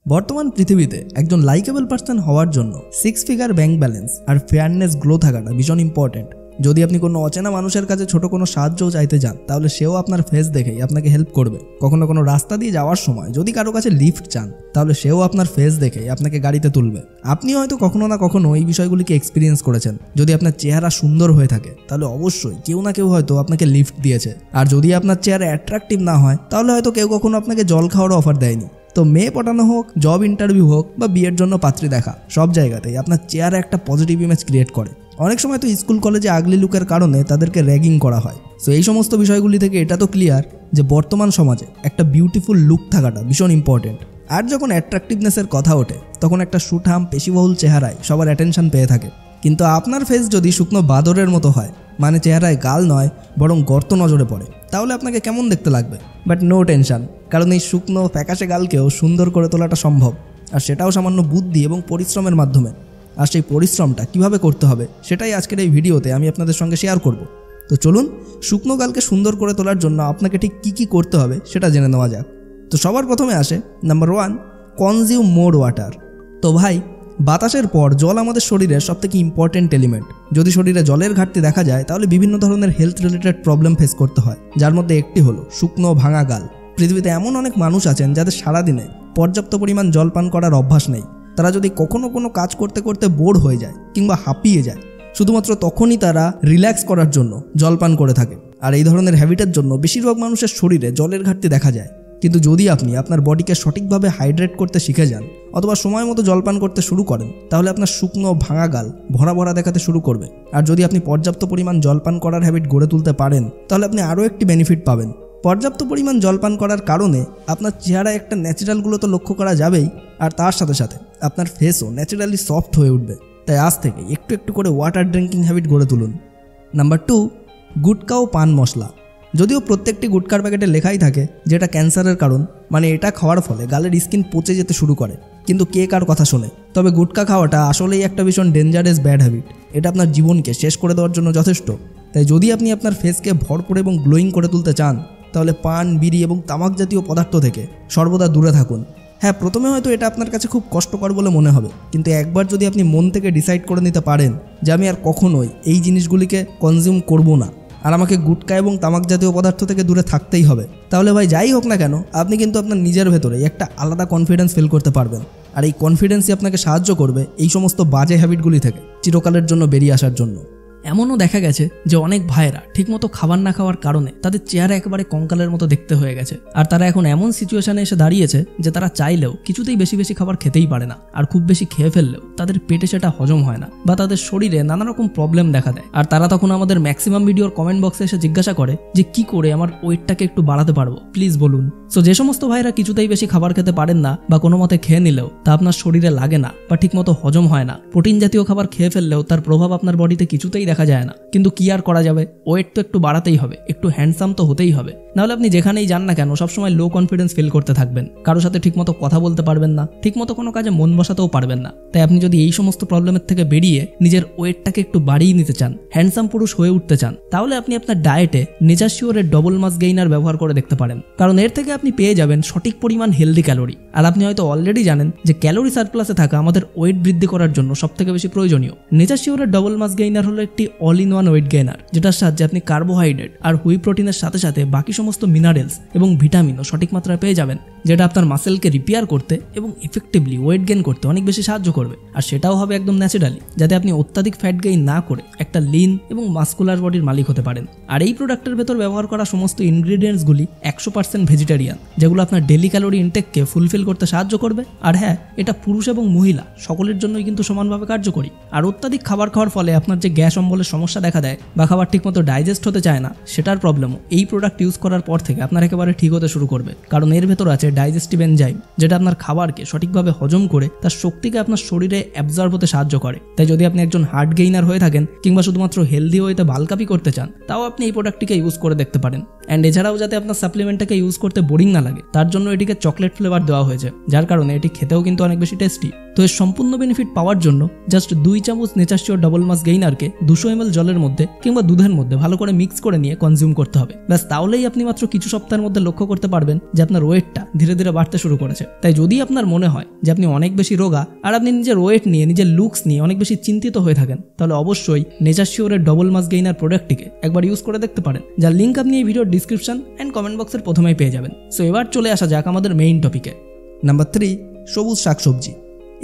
বর্তমান পৃথিবীতে একজন লাইকেবল পার্সন হওয়ার জন্য 6 ফিগার ব্যাংক ব্যালেন্স আর ফেয়ারনেস গ্লো থাকাটা ভীষণ ইম্পর্টেন্ট। যদি আপনি কোনো অচেনা মানুষের কাছে ছোট কোনো সাহায্যও চাইতে যান, তাহলে সেও আপনার ফেস দেখেই আপনাকে হেল্প করবে। কখনো কোনো রাস্তা দিয়ে যাওয়ার সময় যদি কারো কাছে লিফট চান, তাহলে সেও আপনার ফেস দেখেই আপনাকে গাড়িতে তুলবে। আপনি হয়তো কখনো না কখনো এই বিষয়গুলিকে এক্সপিরিয়েন্স করেছেন। যদি আপনার চেহারা সুন্দর হয়ে থাকে, তাহলে অবশ্যই কেউ না কেউ হয়তো আপনাকে লিফট দিয়েছে। আর যদি আপনার চেহারা অ্যাট্রাকটিভ না হয়, তাহলে হয়তো কেউ কখনো আপনাকে জল খাওয়ারও অফার দেয়নি। তো মেয়ে পটানো হোক, জব ইন্টারভিউ হোক বা বিয়ের জন্য পাত্রী দেখা, সব জায়গাতেই আপনার চেহারা একটা পজিটিভ ইমেজ ক্রিয়েট করে। অনেক সময় তো স্কুল কলেজে আগলি লুকের কারণে তাদেরকে র্যাগিং করা হয়। সো এই সমস্ত বিষয়গুলি থেকে এটা তো ক্লিয়ার যে বর্তমান সমাজে একটা বিউটিফুল লুক থাকাটা ভীষণ ইম্পর্টেন্ট। আর যখন অ্যাট্রাকটিভনেসের কথা ওঠে, তখন একটা সুঠাম পেশিবহুল চেহারায় সবার অ্যাটেনশন পেয়ে থাকে। কিন্তু আপনার ফেস যদি শুকনো বাদরের মতো হয়, মানে চেহারায় গাল নয় বরং গর্ত নজরে পড়ে, তাহলে আপনাকে কেমন দেখতে লাগবে? বাট নো টেনশন, কারণ এই শুকনো ফ্যাকাশে গালকেও সুন্দর করে তোলাটা সম্ভব, আর সেটাও সামান্য বুদ্ধি এবং পরিশ্রমের মাধ্যমে। আর সেই পরিশ্রমটা কিভাবে করতে হবে সেটাই আজকের এই ভিডিওতে আমি আপনাদের সঙ্গে শেয়ার করব। তো চলুন, শুকনো গালকে সুন্দর করে তোলার জন্য আপনাকে ঠিক কী করতে হবে সেটা জেনে নেওয়া যাক। তো সবার প্রথমে আসে নাম্বার 1, কনজিউম মোর ওয়াটার। তো ভাই, বাতাসের পর জল আমাদের শরীরের সবথেকে ইম্পর্টেন্ট এলিমেন্ট। যদি শরীরে জলের ঘাটতি দেখা যায়, তাহলে বিভিন্ন ধরনের হেলথ রিলেটেড প্রবলেম ফেস করতে হয়, যার মধ্যে একটি হলো শুকনো ভাঙা গাল। পৃথিবীতে এমন অনেক মানুষ আছেন যাদের সারাদিনে পর্যাপ্ত পরিমাণ জল পান করার অভ্যাস নেই। তারা যদি কখনো কোনো কাজ করতে করতে বোর হয়ে যায় কিংবা হাঁপিয়ে যায়, শুধুমাত্র তখনই তারা রিল্যাক্স করার জন্য জল পান করে থাকে। আর এই ধরনের হ্যাবিটের জন্য বেশিরভাগ মানুষের শরীরে জলের ঘাটতি দেখা যায়। কিন্তু যদি আপনি আপনার বডিকে সঠিকভাবে হাইড্রেট করতে শিখে যান অথবা সময় মতো জলপান করতে শুরু করেন, তাহলে আপনার শুকনো ভাঙা গাল ভরা ভরা দেখাতে শুরু করবে। আর যদি আপনি পর্যাপ্ত পরিমাণ জলপান করার হ্যাবিট গড়ে তুলতে পারেন, তাহলে আপনি আরও একটি বেনিফিট পাবেন। পর্যাপ্ত পরিমাণ জলপান করার কারণে আপনার চেহারায় একটা ন্যাচারালগুলো তো লক্ষ্য করা যাবেই, আর তার সাথে সাথে আপনার ফেসও ন্যাচারালি সফট হয়ে উঠবে। তাই আজ থেকে একটু একটু করে ওয়াটার ড্রিঙ্কিং হ্যাবিট গড়ে তুলুন। নাম্বার 2, গুটকা ও পান মশলা। যদিও প্রত্যেকটি গুটকার প্যাকেটে লেখাই থাকে যেটা ক্যান্সারের কারণ, মানে এটা খাওয়ার ফলে গালের স্কিন পচে যেতে শুরু করে, কিন্তু কে কার কথা শোনে? তবে গুটকা খাওয়াটা আসলেই একটা ভীষণ ডেঞ্জারাস ব্যাড হ্যাবিট। এটা আপনার জীবনকে শেষ করে দেওয়ার জন্য যথেষ্ট। তাই যদি আপনি আপনার ফেসকে ভরপুর এবং গ্লোয়িং করে তুলতে চান, তাহলে পান, বিড়ি এবং তামাক জাতীয় পদার্থ থেকে সর্বদা দূরে থাকুন। হ্যাঁ, প্রথমে হয়তো এটা আপনার কাছে খুব কষ্টকর বলে মনে হবে, কিন্তু একবার যদি আপনি মন থেকে ডিসাইড করে নিতে পারেন যে আমি আর কখনোই এই জিনিসগুলিকে কনজিউম করব না, আর আমাকে গুটকা এবং তামাক জাতীয় পদার্থ থেকে দূরে থাকতেই হবে, তাহলে ভাই যাই হোক না কেন, আপনি কিন্তু আপনার নিজের ভেতরে একটা আলাদা কনফিডেন্স ফিল করতে পারবেন। আর এই কনফিডেন্সই আপনাকে সাহায্য করবে এই সমস্ত বাজে হ্যাবিটগুলি থেকে চিরকালের জন্য বেরিয়ে আসার জন্য। এমনও দেখা গেছে যে অনেক ভাইয়েরা ঠিকমতো খাবার না খাওয়ার কারণে তাদের চেহারা একেবারে কঙ্কালের মতো দেখতে হয়ে গেছে। আর তারা এখন এমন সিচুয়েশনে এসে দাঁড়িয়েছে যে তারা চাইলেও কিছুতেই বেশি বেশি খাবার খেতেই পারে না, আর খুব বেশি খেয়ে ফেললেও তাদের পেটে সেটা হজম হয় না বা তাদের শরীরে নানা রকম প্রবলেম দেখা দেয়। আর তারা তখন আমাদের ম্যাক্সিমাম ভিডিওর কমেন্ট বক্সে এসে জিজ্ঞাসা করে যে কি করে আমার ওয়েটটাকে একটু বাড়াতে পারবো, প্লিজ বলুন। সো যে সমস্ত ভাইয়েরা কিছুতেই বেশি খাবার খেতে পারেন না বা কোনো মতে খেয়ে নিলেও তা আপনার শরীরে লাগে না বা ঠিকমতো হজম হয় না, প্রোটিন জাতীয় খাবার খেয়ে ফেললেও তার প্রভাব আপনার বডিতে কিছুতেই দেখা যায় না, কিন্তু কি আর করা যাবে, ওয়েট তো একটু বাড়াতেই হবে, একটু হ্যান্ডসাম তো হতেই হবে। নাহলে আপনি যেখানেই যান না কেন সবসময় লো কনফিডেন্স ফিল করতে থাকবেন, কারোর সাথে ঠিকমতো কথা বলতে পারবেন না, ঠিকমতো কোনো কাজে মন বসাতেও পারবেন না। তাই আপনি যদি এই সমস্ত প্রবলেমের থেকে বেরিয়ে নিজের ওয়েটটাকে একটু বাড়িয়ে নিতে চান, হ্যান্ডসাম পুরুষ হয়ে উঠতে চান, তাহলে আপনি আপনার ডায়েটে নেচার শিওরের ডবল মাস গেইনার ব্যবহার করে দেখতে পারেন। কারণ এর থেকে আপনি পেয়ে যাবেন সঠিক পরিমাণ হেলদি ক্যালোরি। আর আপনি হয়তো অলরেডি জানেন যে ক্যালোরি সারপ্লাসে থাকা আমাদের ওয়েট বৃদ্ধি করার জন্য সবথেকে বেশি প্রয়োজনীয়। নেচার শিওরের ডবল মাস গেইনার হলো একটি all in one weight gainer, যেটার সাহায্যে আপনি কার্বোহাইড্রেট আর হুই প্রোটিনের সাথে সাথে বাকি সমস্ত মিনারেলস এবং ভিটামিনও সঠিক মাত্রায় পেয়ে যাবেন, যেটা আপনার মাসেলকে রিপেয়ার করতে এবং ইফেক্টিভলি ওয়েট গেইন করতে অনেক বেশি সাহায্য করবে। আর সেটাও হবে একদম ন্যাচারালি, যাতে আপনি অত্যাধিক ফ্যাট গেইন না করে একটা লিন এবং মাস্কুলার বডির মালিক হতে পারেন। আর এই প্রোডাক্টের ভেতর ব্যবহার করা সমস্ত ইনগ্রিডিয়েন্টসগুলি 100% ভেজিটেরিয়ান, যেগুলো আপনার ডেলি ক্যালোরি ইনটেককে ফুলফিল করতে সাহায্য করবে। আর হ্যাঁ, এটা পুরুষ এবং মহিলা সকলের জন্যই কিন্তু সমানভাবে কার্যকরী। আর অত্যাধিক খাবার খাওয়ার ফলে আপনার যে গ্যাস অম্বলের সমস্যা দেখা দেয় বা খাবার ঠিকমতো ডাইজেস্ট হতে চায় না, সেটার প্রবলেমও এই প্রোডাক্ট ইউজ করার পর থেকে আপনার একেবারে ঠিক হতে শুরু করবে। কারণ এর ভেতর আছে ডাইজেস্টিভ এনজাইম, যেটা আপনার খাবারকে সঠিকভাবে হজম করে তার শক্তিকে আপনার শরীরে অ্যাবজর্ব হতে সাহায্য করে। তাই যদি আপনি একজন হার্ট গেইনার হয়ে থাকেন কিংবা শুধুমাত্র হেলদি ওয়েতে বালকাপি করতে চান, তাও আপনি এই প্রোডাক্টটিকে ইউজ করে দেখতে পারেন। অ্যান্ড এছাড়াও যাতে আপনার সাপ্লিমেন্টটাকে ইউজ করতে বোরিং না লাগে তার জন্য এটিকে চকলেট ফ্লেভার দেওয়া হয়েছে, যার কারণে এটি খেতেও কিন্তু অনেক বেশি টেস্টি। তো এর সম্পূর্ণ বেনিফিট পাওয়ার জন্য জাস্ট 2 চামচ নেচারশিওর ডবল মাস গেইনারকে 200 ml জলের মধ্যে কিংবা দুধের মধ্যে ভালো করে মিক্স করে নিয়ে কনজিউম করতে হবে। ব্যাস তাহলেই আপনি মাত্র কিছু সপ্তাহের মধ্যে লক্ষ্য করতে পারবেন যে আপনার ওয়েটটা ধীরে ধীরে বাড়তে শুরু করেছে। তাই যদি আপনার মনে হয় যে আপনি অনেক বেশি রোগা আর আপনি নিজের ওয়েট নিয়ে নিজের লুকস নিয়ে অনেক বেশি চিন্তিত হয়ে থাকেন, তাহলে অবশ্যই নেচারশিওরের ডবল মাস গেইনার প্রোডাক্টটিকে একবার ইউজ করে দেখতে পারেন, যার লিঙ্ক আপনি এই ভিডিওর ডিসক্রিপশন অ্যান্ড কমেন্ট বক্সের প্রথমেই পেয়ে যাবেন। সো এবার চলে আসা যাক আমাদের মেইন টপিকে। নাম্বার 3, সবুজ শাকসবজি।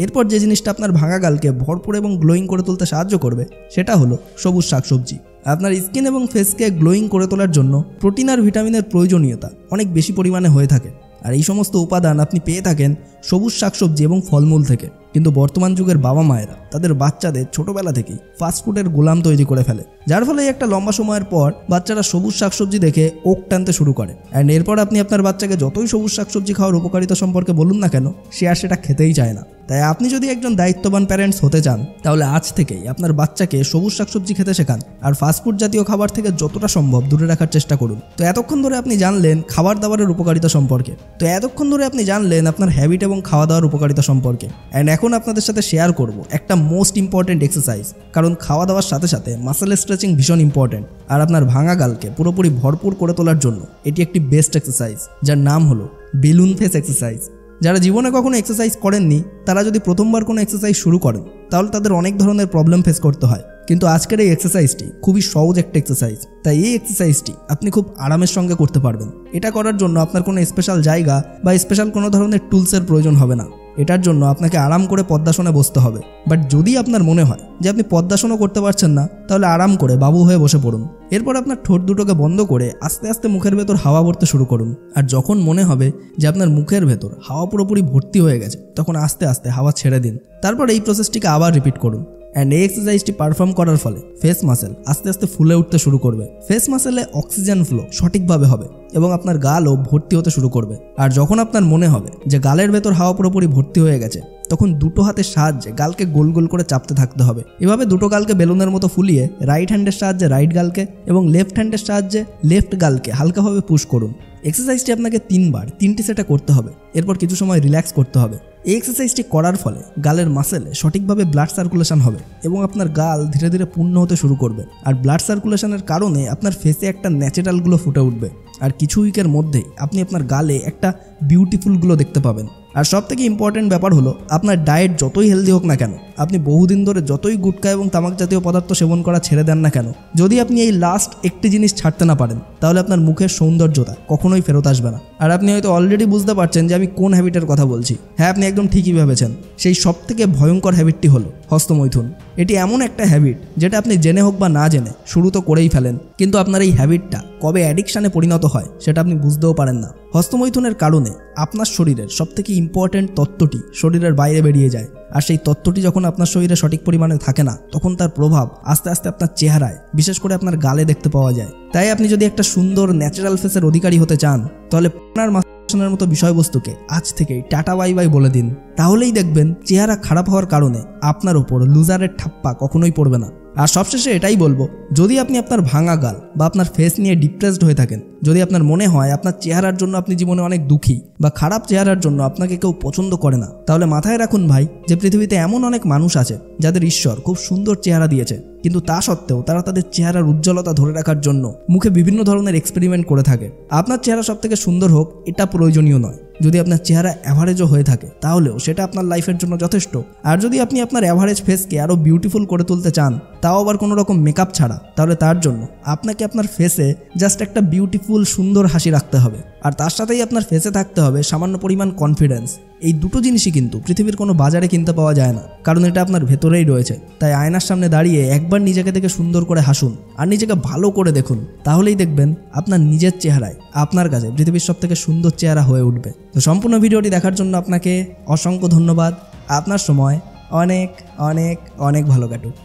এরপর যে জিনিসটা আপনার ভাঙা গালকে ভরপুর এবং গ্লোয়িং করে তুলতে সাহায্য করবে সেটা হলো সবুজ শাকসবজি। আপনার স্কিন এবং ফেসকে গ্লোয়িং করে তোলার জন্য প্রোটিন আর ভিটামিনের প্রয়োজনীয়তা অনেক বেশি পরিমাণে হয়ে থাকে, আর এই সমস্ত উপাদান আপনি পেয়ে থাকেন সবুজ শাকসবজি এবং ফলমূল থেকে। কিন্তু বর্তমান যুগের বাবা মায়েরা তাদের বাচ্চাদের ছোটবেলা থেকেই ফাস্টফুডের গোলাম তৈরি করে ফেলে, যার ফলে একটা লম্বা সময়ের পর বাচ্চারা সবুজ শাকসবজি দেখে ওক টানতে শুরু করে। অ্যান্ড এরপর আপনি আপনার বাচ্চাকে যতই সবুজ শাকসবজি খাওয়ার উপকারিতা সম্পর্কে বলুন না কেন, সে আর সেটা খেতেই চায় না। তাই আপনি যদি একজন দায়িত্ববান প্যারেন্টস হতে চান, তাহলে আজ থেকেই আপনার বাচ্চাকে সবুজ শাকসবজি খেতে শেখান আর ফাস্টফুড জাতীয় খাবার থেকে যতটা সম্ভব দূরে রাখার চেষ্টা করুন। তো এতক্ষণ ধরে আপনি জানলেন খাবার দাবারের উপকারিতা সম্পর্কে, তো এতক্ষণ ধরে আপনি জানলেন আপনার হ্যাবিট এবং খাওয়া দাওয়ার উপকারিতা সম্পর্কে। অ্যান্ড এখন আপনাদের সাথে শেয়ার করব একটা মোস্ট ইম্পর্টেন্ট এক্সারসাইজ, কারণ খাওয়া দাওয়ার সাথে সাথে মাসেল স্ট্রেচিং ভীষণ ইম্পর্টেন্ট। আর আপনার ভাঙা গালকে পুরোপুরি ভরপুর করে তোলার জন্য এটি একটি বেস্ট এক্সারসাইজ, যার নাম হলো বেলুন ফেস এক্সারসাইজ। যারা জীবনে কখনো এক্সারসাইজ করেননি, তারা যদি প্রথমবার কোনো এক্সারসাইজ শুরু করেন, তাহলে তাদের অনেক ধরনের প্রবলেম ফেস করতে হয়। কিন্তু আজকের এই এক্সারসাইজটি খুবই সহজ একটা এক্সারসাইজ, তাই এই এক্সারসাইজটি আপনি খুব আরামের সঙ্গে করতে পারবেন। এটা করার জন্য আপনার কোনো স্পেশাল জায়গা বা স্পেশাল কোনো ধরনের টুলসের প্রয়োজন হবে না। এটার জন্য আপনাকে আরাম করে পদ্মাসনে বসতে হবে। বাট যদি আপনার মনে হয় যে আপনি পদ্মাসনও করতে পারছেন না, তাহলে আরাম করে বাবু হয়ে বসে পড়ুন। এরপর আপনার ঠোঁট দুটোকে বন্ধ করে আস্তে আস্তে মুখের ভেতর হাওয়া ভরতে শুরু করুন। আর যখন মনে হবে যে আপনার মুখের ভেতর হাওয়া পুরোপুরি ভর্তি হয়ে গেছে, তখন আস্তে আস্তে হাওয়া ছেড়ে দিন। তারপর এই প্রসেসটিকে আবার রিপিট করুন। অ্যান্ড এই এক্সারসাইজটি পারফর্ম করার ফলে ফেস মাসেল আস্তে আস্তে ফুলে উঠতে শুরু করবে। ফেস মাসেলে অক্সিজেন ফ্লো সঠিকভাবে হবে এবং আপনার গালও ভর্তি হতে শুরু করবে। আর যখন আপনার মনে হবে যে গালের ভেতর হাওয়া পুরোপুরি ভর্তি হয়ে গেছে, তখন দুটো হাতের সাহায্যে গালকে গোল গোল করে চাপতে থাকতে হবে। এভাবে দুটো গালকে বেলুনের মতো ফুলিয়ে রাইট হ্যান্ডের সাহায্যে রাইট গালকে এবং লেফট হ্যান্ডের সাহায্যে লেফট গালকে হালকাভাবে পুশ করুন। এক্সারসাইজটি আপনাকে 3 বার 3টি সেটে করতে হবে। এরপর কিছু সময় রিল্যাক্স করতে হবে। এই এক্সারসাইজটি করার ফলে গালের মাসেলে সঠিকভাবে ব্লাড সার্কুলেশন হবে এবং আপনার গাল ধীরে ধীরে পূর্ণ হতে শুরু করবে। আর ব্লাড সার্কুলেশনের কারণে আপনার ফেসে একটা ন্যাচারাল গ্লো ফুটে উঠবে। আর কিছু উইকের মধ্যেই আপনি আপনার গালে একটা বিউটিফুল গ্লো দেখতে পাবেন। আর সব থেকে ইম্পর্টেন্ট ব্যাপার হলো, আপনার ডায়েট যতই হেলদি হোক না কেন, আপনি বহুদিন ধরে যতই গুটকা এবং তামাক জাতীয় পদার্থ সেবন করা ছেড়ে দেন না কেন, যদি আপনি এই লাস্ট একটি জিনিস ছাড়তে না পারেন, তাহলে আপনার মুখের সৌন্দর্যতা কখনোই ফেরত আসবে না। আর আপনি হয়তো অলরেডি বুঝতে পারছেন যে আমি কোন হ্যাবিটের কথা বলছি। হ্যাঁ, আপনি একদম ঠিকই ভেবেছেন। সেই সব থেকে ভয়ঙ্কর হ্যাবিটটি হলো হস্তমৈথুন। এটি এমন একটা হ্যাবিট যেটা আপনি জেনে হোক বা না জেনে শুরু তো করেই ফেলেন, কিন্তু আপনার এই হ্যাবিটটা কবে অ্যাডিকশানে পরিণত হয় সেটা আপনি বুঝতেও পারেন না। হস্তমৈথুনের কারণে আপনার শরীরের সবথেকে ইম্পর্ট্যান্ট তত্ত্বটি শরীরের বাইরে বেরিয়ে যায়। আর সেই তত্ত্বটি যখন আপনার শরীরে সঠিক পরিমাণে থাকে না, তখন তার প্রভাব আস্তে আস্তে আপনার চেহারায়, বিশেষ করে আপনার গালে দেখতে পাওয়া যায়। তাই আপনি যদি একটা সুন্দর ন্যাচারাল ফেসের অধিকারী হতে চান, তাহলে আপনার মাসেলের মতো বিষয়বস্তুকে আজ থেকেই টাটা বাই বাই বলে দিন। তাহলেই দেখবেন চেহারা খারাপ হওয়ার কারণে আপনার ওপর লুজারের ঠাপ্পা কখনোই পড়বে না। আর সবশেষে এটাই বলবো, যদি আপনি আপনার ভাঙা গাল বা আপনার ফেস নিয়ে ডিপ্রেসড হয়ে থাকেন, যদি আপনার মনে হয় আপনার চেহারার জন্য আপনি জীবনে অনেক দুঃখী বা খারাপ চেহারার জন্য আপনাকে কেউ পছন্দ করে না, তাহলে মাথায় রাখুন ভাই, যে পৃথিবীতে এমন অনেক মানুষ আছে যাদের ঈশ্বর খুব সুন্দর চেহারা দিয়েছে, কিন্তু তা সত্ত্বেও তারা তাদের চেহারার উজ্জ্বলতা ধরে রাখার জন্য মুখে বিভিন্ন ধরনের এক্সপেরিমেন্ট করে থাকে। আপনার চেহারা সব থেকে সুন্দর হোক এটা প্রয়োজনীয় নয়। যদি আপনার চেহারা অ্যাভারেজও হয়ে থাকে, তাহলেও সেটা আপনার লাইফের জন্য যথেষ্ট। আর যদি আপনি আপনার অ্যাভারেজ ফেসকে আরও বিউটিফুল করে তুলতে চান, তাও আবার কোনো রকম মেকআপ ছাড়া, তাহলে তার জন্য আপনাকে আপনার ফেসে জাস্ট একটা বিউটিফুল সুন্দর হাসি রাখতে হবে। আর তার সাথেই আপনার ফেসে থাকতে হবে সামান্য পরিমাণ কনফিডেন্স। এই দুটো জিনিসই কিন্তু পৃথিবীর কোনো বাজারে কিনতে পাওয়া যায় না, কারণ এটা আপনার ভেতরেই রয়েছে। তাই আয়নার সামনে দাঁড়িয়ে একবার নিজেকে দেখে সুন্দর করে হাসুন আর নিজেকে ভালো করে দেখুন, তাহলেই দেখবেন আপনার নিজের চেহারায় আপনার কাছে পৃথিবীর সব থেকে সুন্দর চেহারা হয়ে উঠবে। তো সম্পূর্ণ ভিডিওটি দেখার জন্য আপনাকে অসংখ্য ধন্যবাদ। আপনার সময় অনেক অনেক অনেক ভালো কাটুক।